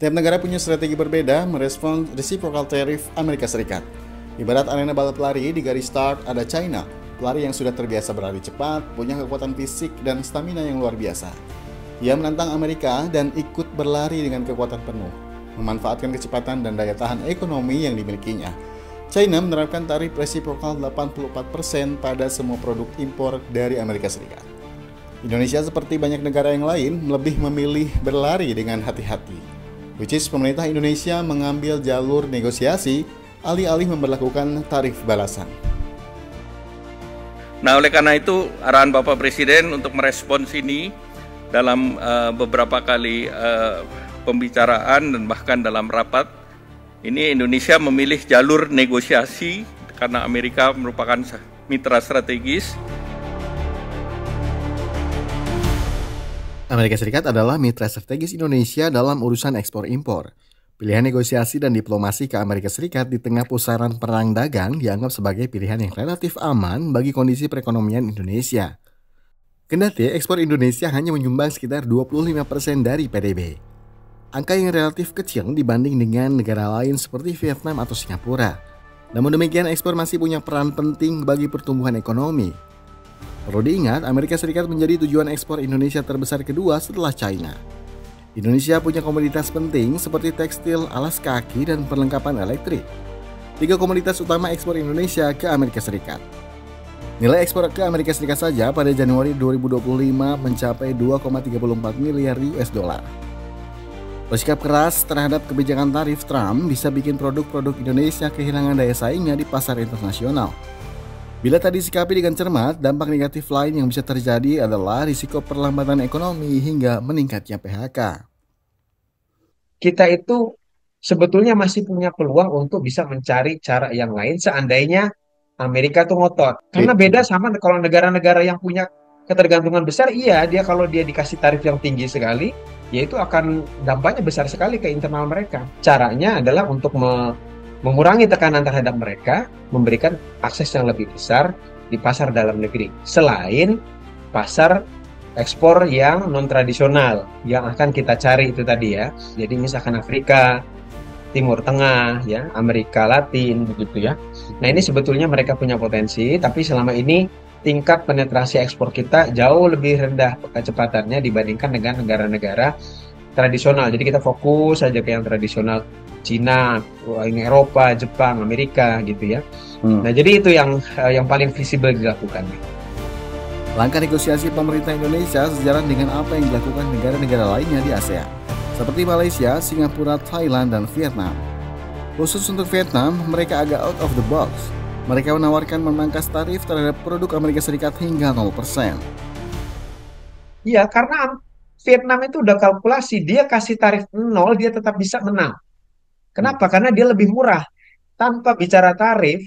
Tiap negara punya strategi berbeda merespons reciprocal tariff Amerika Serikat. Ibarat arena balap lari, di garis start ada China, pelari yang sudah terbiasa berlari cepat, punya kekuatan fisik dan stamina yang luar biasa. Ia menantang Amerika dan ikut berlari dengan kekuatan penuh, memanfaatkan kecepatan dan daya tahan ekonomi yang dimilikinya. China menerapkan tarif reciprocal 84% pada semua produk impor dari Amerika Serikat. Indonesia seperti banyak negara yang lain lebih memilih berlari dengan hati-hati. Which is pemerintah Indonesia mengambil jalur negosiasi alih-alih memberlakukan tarif balasan. Nah, oleh karena itu arahan Bapak Presiden untuk merespons ini dalam beberapa kali pembicaraan dan bahkan dalam rapat, ini Indonesia memilih jalur negosiasi karena Amerika merupakan mitra strategis. Amerika Serikat adalah mitra strategis Indonesia dalam urusan ekspor-impor. Pilihan negosiasi dan diplomasi ke Amerika Serikat di tengah pusaran perang dagang dianggap sebagai pilihan yang relatif aman bagi kondisi perekonomian Indonesia. Kendati ekspor Indonesia hanya menyumbang sekitar 25% dari PDB. Angka yang relatif kecil dibanding dengan negara lain seperti Vietnam atau Singapura. Namun demikian, ekspor masih punya peran penting bagi pertumbuhan ekonomi. Perlu diingat, Amerika Serikat menjadi tujuan ekspor Indonesia terbesar kedua setelah China. Indonesia punya komoditas penting seperti tekstil, alas kaki, dan perlengkapan elektrik. 3 komoditas utama ekspor Indonesia ke Amerika Serikat. Nilai ekspor ke Amerika Serikat saja pada Januari 2025 mencapai 2,34 miliar US dollar. Bersikap keras terhadap kebijakan tarif Trump bisa bikin produk-produk Indonesia kehilangan daya saingnya di pasar internasional. Bila tak disikapi dengan cermat, dampak negatif lain yang bisa terjadi adalah risiko perlambatan ekonomi hingga meningkatnya PHK. Kita itu sebetulnya masih punya peluang untuk bisa mencari cara yang lain seandainya Amerika tuh ngotot. Karena beda sama kalau negara-negara yang punya ketergantungan besar, iya dia kalau dia dikasih tarif yang tinggi sekali, ya itu akan dampaknya besar sekali ke internal mereka. Caranya adalah untuk mengurangi tekanan terhadap mereka, memberikan akses yang lebih besar di pasar dalam negeri. Selain pasar ekspor yang non-tradisional yang akan kita cari itu tadi ya. Jadi misalkan Afrika, Timur Tengah, ya, Amerika Latin, begitu ya. Nah ini sebetulnya mereka punya potensi, tapi selama ini tingkat penetrasi ekspor kita jauh lebih rendah kecepatannya dibandingkan dengan negara-negara tradisional. Jadi kita fokus saja ke yang tradisional, Cina, Eropa, Jepang, Amerika gitu ya. Nah jadi itu yang paling visible dilakukan. Langkah negosiasi pemerintah Indonesia sejalan dengan apa yang dilakukan negara-negara lainnya di ASEAN, seperti Malaysia, Singapura, Thailand, dan Vietnam. Khusus untuk Vietnam, mereka agak out of the box. Mereka menawarkan memangkas tarif terhadap produk Amerika Serikat hingga 0%. Iya, karena Vietnam itu udah kalkulasi, dia kasih tarif 0, dia tetap bisa menang. Kenapa? Karena dia lebih murah. Tanpa bicara tarif,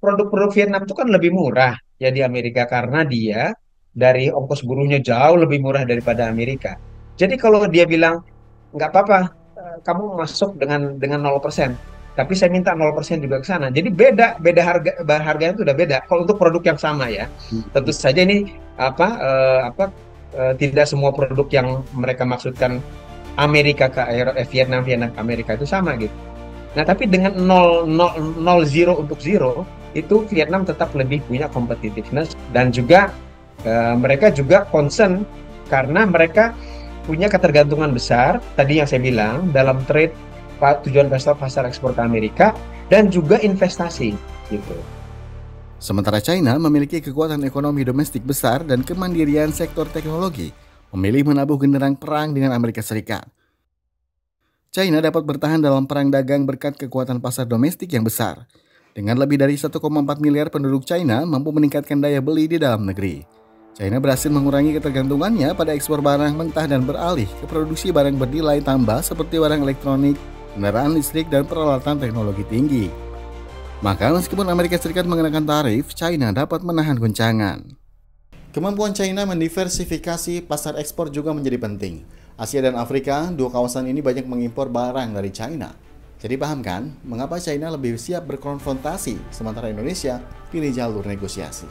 produk-produk Vietnam itu kan lebih murah ya di Amerika karena dia dari ongkos buruhnya jauh lebih murah daripada Amerika. Jadi kalau dia bilang nggak apa-apa, kamu masuk dengan 0%, tapi saya minta 0% juga ke sana. Jadi beda harganya itu udah beda. Kalau untuk produk yang sama ya, tentu saja ini tidak semua produk yang mereka maksudkan Amerika ke Vietnam Amerika itu sama gitu. Nah, tapi dengan 0 untuk zero, itu Vietnam tetap lebih punya competitiveness dan juga mereka juga concern karena mereka punya ketergantungan besar, tadi yang saya bilang, dalam trade tujuan pasar ekspor ke Amerika dan juga investasi gitu. Sementara China memiliki kekuatan ekonomi domestik besar dan kemandirian sektor teknologi, memilih menabuh genderang perang dengan Amerika Serikat. China dapat bertahan dalam perang dagang berkat kekuatan pasar domestik yang besar. Dengan lebih dari 1,4 miliar penduduk China mampu meningkatkan daya beli di dalam negeri. China berhasil mengurangi ketergantungannya pada ekspor barang mentah dan beralih ke produksi barang bernilai tambah seperti barang elektronik, kendaraan listrik, dan peralatan teknologi tinggi. Maka meskipun Amerika Serikat mengenakan tarif, China dapat menahan goncangan. Kemampuan China mendiversifikasi pasar ekspor juga menjadi penting. Asia dan Afrika, dua kawasan ini banyak mengimpor barang dari China. Jadi paham kan mengapa China lebih siap berkonfrontasi sementara Indonesia pilih jalur negosiasi?